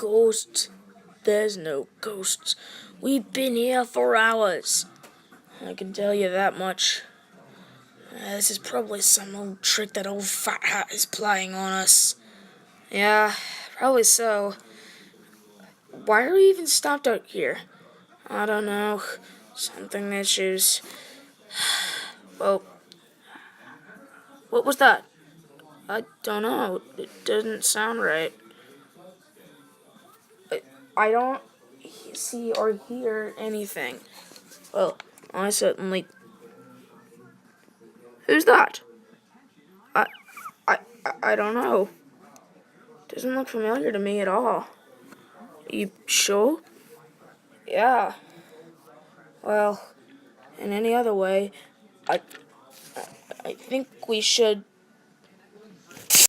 ghosts. There's no ghosts. We've been here for hours. I can tell you that much. This is probably some old trick that old Fat Hat is playing on us. Yeah, probably so. Why are we even stopped out here? I don't know. Something issues. Well, what was that? I don't know. It didn't sound right. I don't see or hear anything. Well, I certainly... Who's that? I, I don't know. Doesn't look familiar to me at all. You sure? Yeah. Well, in any other way, I think we should